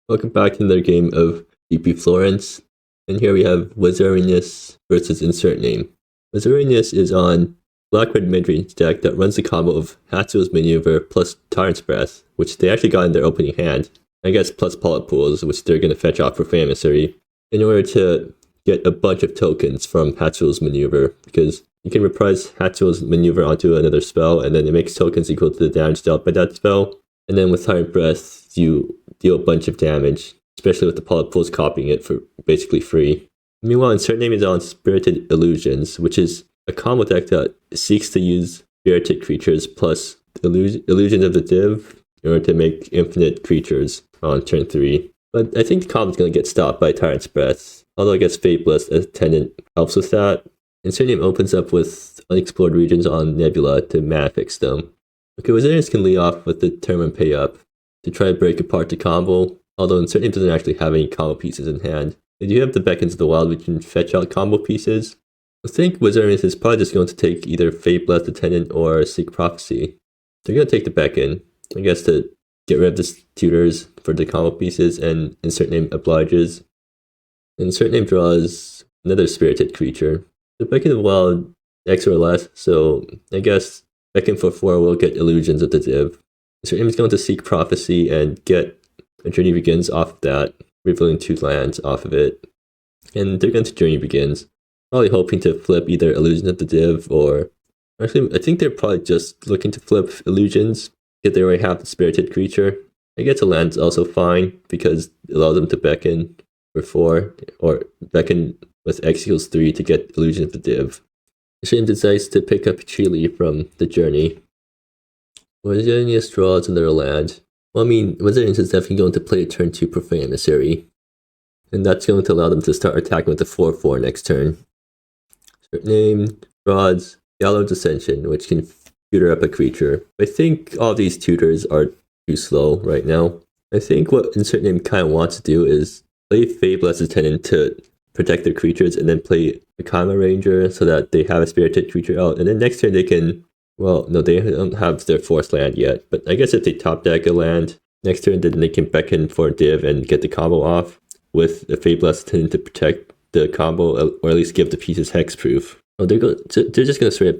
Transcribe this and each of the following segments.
Welcome back to another game of Florence. And here we have Wizzerinus versus InsertName. Wizzerinus is on black-red mid-range deck that runs the combo of Hatsu's Maneuver plus Tyrant's Breath, which they actually got in their opening hand. I guess plus Polyp Pools, which they're going to fetch off for Emissary, in order to get a bunch of tokens from Hatsu's Maneuver, because you can reprise Hatsu's Maneuver onto another spell, and then it makes tokens equal to the damage dealt by that spell. And then with Tyrant Breath, you deal a bunch of damage, especially with the Polyp Pools copying it for basically free. Meanwhile, InsertName is on Spirited Illusions, which is a combo deck that seeks to use spirited creatures plus Illusions of the Div in order to make infinite creatures on turn 3. But I think the combo is going to get stopped by Tyrant's Breath, although I guess Fateless Attendant helps with that. InsertName opens up with Unexplored Regions on Nebula to mana fix them. Okay, Wizzerinus can lead off with the turn 1 pay up to try to break apart the combo, although InsertName doesn't actually have any combo pieces in hand. They do have the Beckons of the Wild, which can fetch out combo pieces. I think Wizzerinus is probably just going to take either Fateless Attendant or Seek Prophecy. They're going to take the Beckon, I guess, to get rid of the tutors for the combo pieces, and InsertName obliges. InsertName draws another spirited creature. The Beckon of the Wild X or less, so I guess Beckon for 4 will get Illusions of the Div. InsertName is going to Seek Prophecy and get a Journey Begins off of that, revealing 2 lands off of it. And they're going to Journey Begins, probably hoping to flip either Illusions of the Div or... Actually, I think they're probably just looking to flip Illusions, because they already have the Spirited Creature. I guess a land's also fine, because it allows them to Beckon for 4, or Beckon with X equals 3 to get Illusion of the Div. InsertName decides to pick up Chile from the Journey. Wizzerinus draws another land. Well, I mean, Wizzerinus is definitely going to play a turn 2 Profane Emissary, and that's going to allow them to start attacking with the 4/4 next turn. InsertName draws Gallows Ascension, which can tutor up a creature. I think all these tutors are too slow right now. I think what InsertName kind of wants to do is play Fabulous Attendant to protect their creatures, and then play a Kama Ranger so that they have a spirited creature out, and then next turn they can... Well, no, they don't have their 4th land yet, but I guess if they top deck a land, next turn then they can Beckon for a Div and get the combo off with a Fabulous Attendant to protect the combo, or at least give the pieces hexproof. Oh, they're just going to straight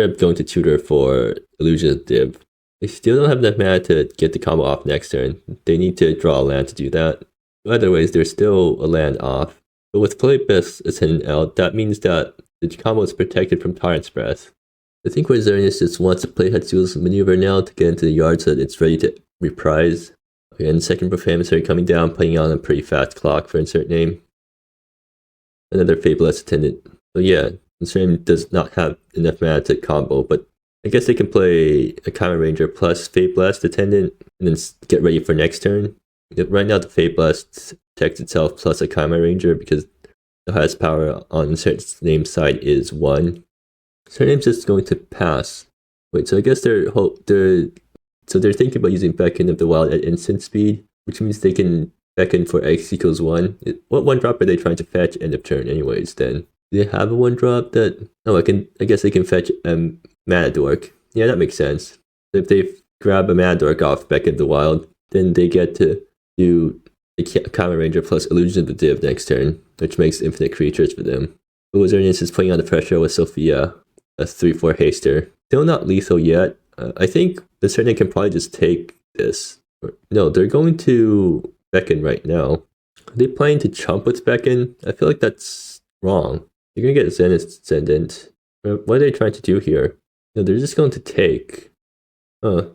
up going to tutor for Illusion of Div. They still don't have enough mana to get the combo off next turn. They need to draw a land to do that. Either ways, there's still a land off. But with Fabulous Attendant out, that means that the combo is protected from Tyrant's Breath. I think Wizzerinus just wants to play Hatsu's Maneuver now to get into the yard so that it's ready to reprise. Okay, and second Profane Emissary coming down, putting on a pretty fast clock for InsertName. Another Fabulous Attendant. So yeah, InsertName does not have enough mana to combo, but I guess they can play a Kama Ranger plus Fabulous Attendant and then get ready for next turn. Right now the Fabulous protects itself plus a Kama Ranger because the highest power on InsertName's side is 1. InsertName's just going to pass. Wait, so I guess they're thinking about using Beckon of the Wild at instant speed, which means they can Beckon for X equals 1. What 1-drop are they trying to fetch end of turn anyways then? Do they have a 1-drop that... Oh, I guess they can fetch Mana Dork. Yeah, that makes sense. If they grab a Mana Dork off Beckon of the Wild, then they get to do a Kama Ranger plus Illusion of the Div next turn, which makes infinite creatures for them. But Wizzerinus is putting on the pressure with Sophia, a 3/4 haster. Still not lethal yet. I think the InsertName can probably just take this. No, they're going to Beckon right now. Are they planning to chump with Beckon? I feel like that's wrong. They're going to get Zenith Ascendant. What are they trying to do here? No, they're just going to take. I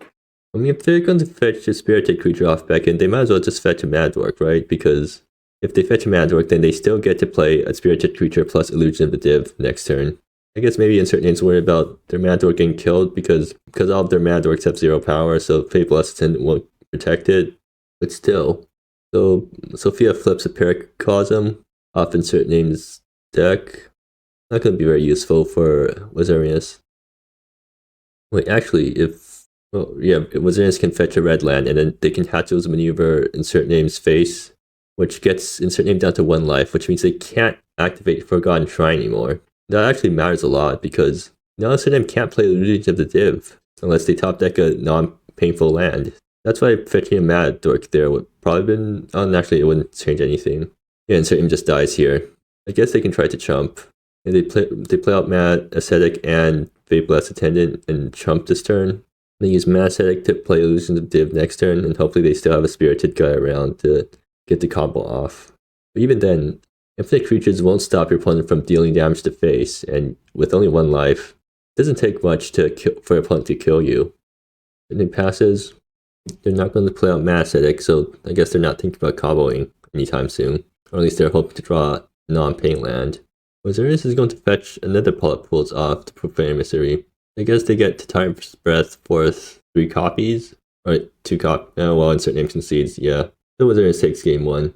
mean, if they're going to fetch a spirited creature off Beckon, they might as well just fetch a Mana Dork, right? Because if they fetch a Mana Dork, then they still get to play a spirited creature plus Illusion of the Div next turn. I guess maybe InsertName's worried about their Mana Dork getting killed because all of their Mana Dorks have 0 power, so Fabulous Attendant won't protect it. But still. So Sophia flips a Paracosm off InsertName's deck. Not going to be very useful for Wizzerinus. Wait, actually, Wizzerinus can fetch a red land, and then they can Hatsu's Maneuver InsertName's face, which gets InsertName down to 1 life, which means they can't activate Forgotten Shrine anymore. That actually matters a lot, because now InsertName can't play Illusions of the Div unless they top deck a non-painful land. That's why fetching a Mad Dork there would probably been... actually, it wouldn't change anything. Yeah, InsertName just dies here. I guess they can try to chump. And they play out Mad Ascetic and Fabless Attendant and chump this turn. They use Mad Ascetic to play Illusions of Div next turn, and hopefully they still have a Spirited guy around to get the combo off. But even then, infinite creatures won't stop your opponent from dealing damage to face, and with only 1 life, it doesn't take much for your opponent to kill you. And it passes, they're not going to play out Mad Ascetic, so I guess they're not thinking about comboing anytime soon. Or at least they're hoping to draw non-paying land. Wizzerinus is going to fetch another Polyp Pools off to Profane Emissary. I guess they get to Tyrant's Breath for 3 copies. Or 2 copies. Well, InsertName concedes, yeah. So Wizzerinus takes game 1.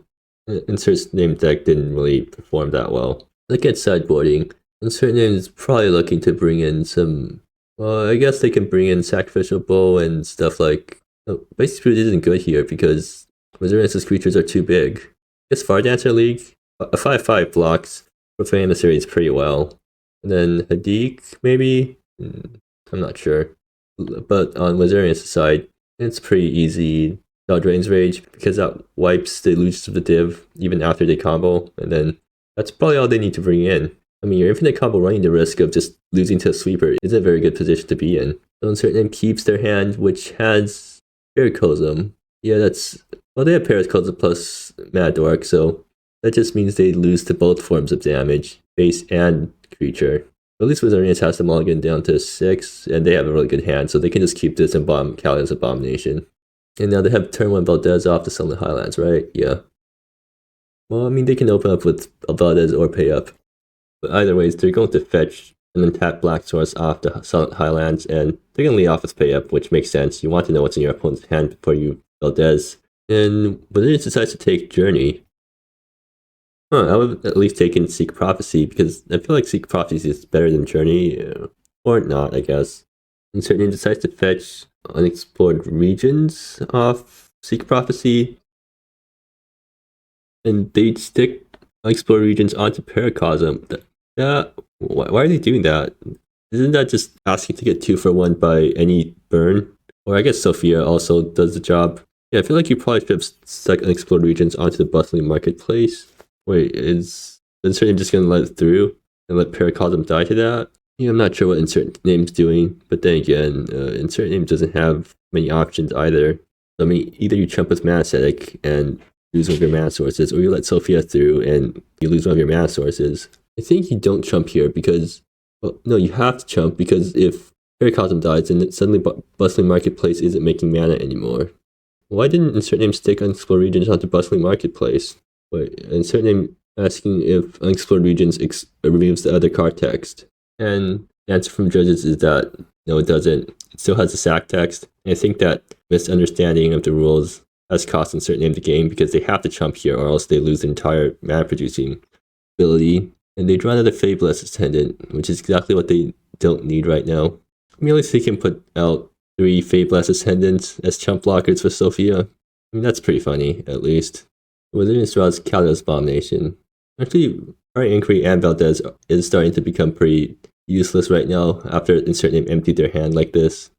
InsertName deck didn't really perform that well. Look at sideboarding. InsertName is probably looking to bring in some... Well, I guess they can bring in Sacrificial Bow and stuff like... Oh, Basic Spirit isn't good here because Wizzerinus' creatures are too big. I guess Fire Dancer League? A 5/5 blocks Profane Emissary pretty well. And then Hadik, maybe? I'm not sure. But on Wizzerinus' side, it's pretty easy. Drains Rage, because that wipes the illusions of the div even after they combo, and then that's probably all they need to bring in. I mean, your infinite combo running the risk of just losing to a sweeper isn't a very good position to be in. So InsertName keeps their hand, which has Paracosm. Yeah, that's... Well, they have Paracosm plus Mad Dork, so that just means they lose to both forms of damage, base and creature. At least Wizzerinus has the mulligan down to 6, and they have a really good hand, so they can just keep this and bomb Kalia's Abomination. And now they have turn 1 Valdez off the Sunlit Highlands, right? Yeah. Well, I mean, they can open up with a Valdez or pay up. But either ways, they're going to fetch and then tap Black Source off the Sunlit Highlands, and they're going to lead off with pay up, which makes sense. You want to know what's in your opponent's hand before you Valdez. And Wizzerinus decides to take Journey. I would have at least taken Seek Prophecy, because I feel like Seek Prophecy is better than Journey. Or not, I guess. And InsertName decides to fetch Unexplored Regions off Seek Prophecy. And they stick Unexplored Regions onto Paracosm. Why are they doing that? Isn't that just asking to get 2 for 1 by any burn? Or I guess Sophia also does the job. Yeah, I feel like you probably should have stuck Unexplored Regions onto the Bustling Marketplace. Wait, is InsertName just going to let it through and let Paracosm die to that? Yeah, I'm not sure what InsertName's doing, but then again, InsertName doesn't have many options either. I mean, either you chump with Mana Ascetic and lose one of your mana sources, or you let Sophia through and you lose one of your mana sources. I think you don't chump here because, well, no, you have to chump because if Paracosm dies, then suddenly Bustling Marketplace isn't making mana anymore. Why didn't InsertName stick Unexplored Regions onto Bustling Marketplace? Wait, InsertName asking if Unexplored Regions removes the other card text. And the answer from judges is that no, it doesn't. It still has the sack text. And I think that misunderstanding of the rules has cost InsertName the game because they have to chump here or else they lose the entire mana producing ability. And they draw another Fabless Attendant, which is exactly what they don't need right now. I mean, at least they can put out 3 Fabless Attendants as chump blockers for Sophia. I mean, that's pretty funny, at least. Wizzerinus draws Kalia's Abomination. Actually, Prix Inquiry and Valdez is starting to become pretty useless right now after InsertName emptied their hand like this.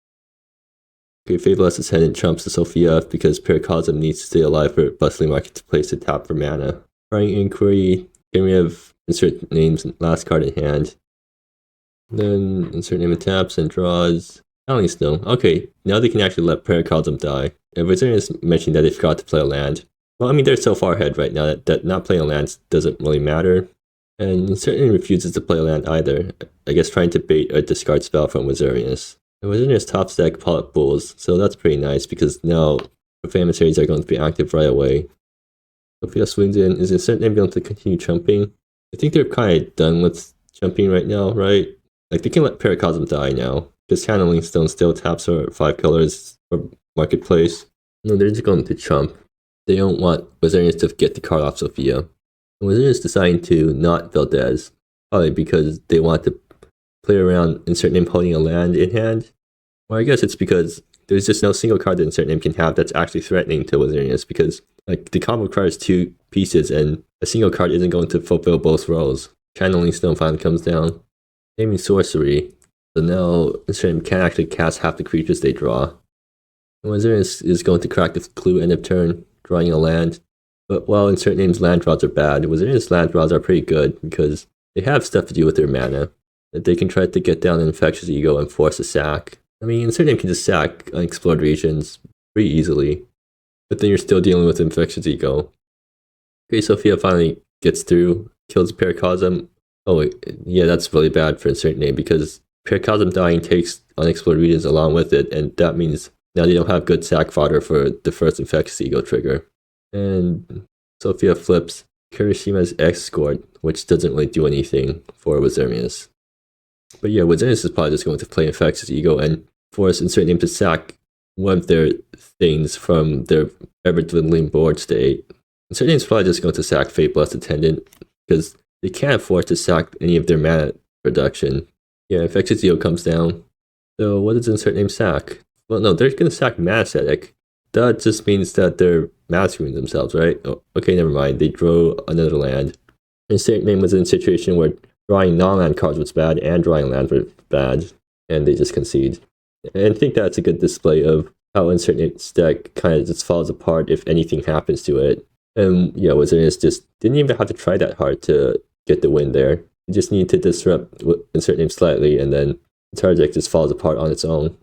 Okay, Fabless Attendant trumps the Sophia because Paracosm needs to stay alive for Bustling Marketplace to tap for mana. Prix Inquiry, getting rid of InsertName's last card in hand. Then InsertName taps and draws Howling Snow. Okay, now they can actually let Paracosm die. And Wizzerinus mentioned that they forgot to play a land. Well, I mean, they're so far ahead right now that not playing lands doesn't really matter. And InsertName refuses to play land either, I guess trying to bait a discard spell from Wizzerinus. And Wizzerinus top stack Polyp Bulls, so that's pretty nice because now Profane Emissaries are going to be active right away. Sophia swings in. Is InsertName going to continue chumping? I think they're kind of done with chumping right now, right? Like, they can let Paracosm die now, because Channeling Stone still taps for 5 colors for Marketplace. No, they're just going to chump. They don't want Wizzerinus to get the card off Sophia. And Wizzerinus deciding to not Valdez, probably because they want to play around InsertName holding a land in hand. Or I guess it's because there's just no single card that InsertName can have that's actually threatening to Wizzerinus, because like the combo requires 2 pieces and a single card isn't going to fulfill both roles. Channeling Stone finally comes down. Naming Sorcery. So now InsertName can't actually cast half the creatures they draw. Wizzerinus is going to crack the clue end of turn, drawing a land. But while InsertName's land draws are bad, Wizzerinus' land draws are pretty good because they have stuff to do with their mana. That they can try to get down an Infectious Ego and force a sack. I mean, InsertName can just sack unexplored regions pretty easily. But then you're still dealing with Infectious Ego. Great Sophia finally gets through, kills Paracosm. Oh, yeah, that's really bad for InsertName because Paracosm dying takes unexplored regions along with it, and that means now they don't have good sack fodder for the first Infectious Ego trigger. And Sophia flips Kirishima's Escort, which doesn't really do anything for Wizzerinus. But yeah, Wizzerinus is probably just going to play Infectious Ego and force InsertName to sack one of their things from their ever-dwindling board state. InsertName is probably just going to sack Fate Blessed Attendant because they can't afford to sack any of their mana production. Yeah, Infectious Ego comes down. So what does InsertName sack? Well, no, they're going to sack Mana Ascetic. That just means that they're mastering themselves, right? Oh, okay, never mind. They drew another land. InsertName was in a situation where drawing non-land cards was bad and drawing land was bad, and they just concede. And I think that's a good display of how InsertName's deck kind of just falls apart if anything happens to it. And yeah, Wizzerinus just didn't even have to try that hard to get the win there. You just need to disrupt InsertName slightly, and then the entire deck just falls apart on its own.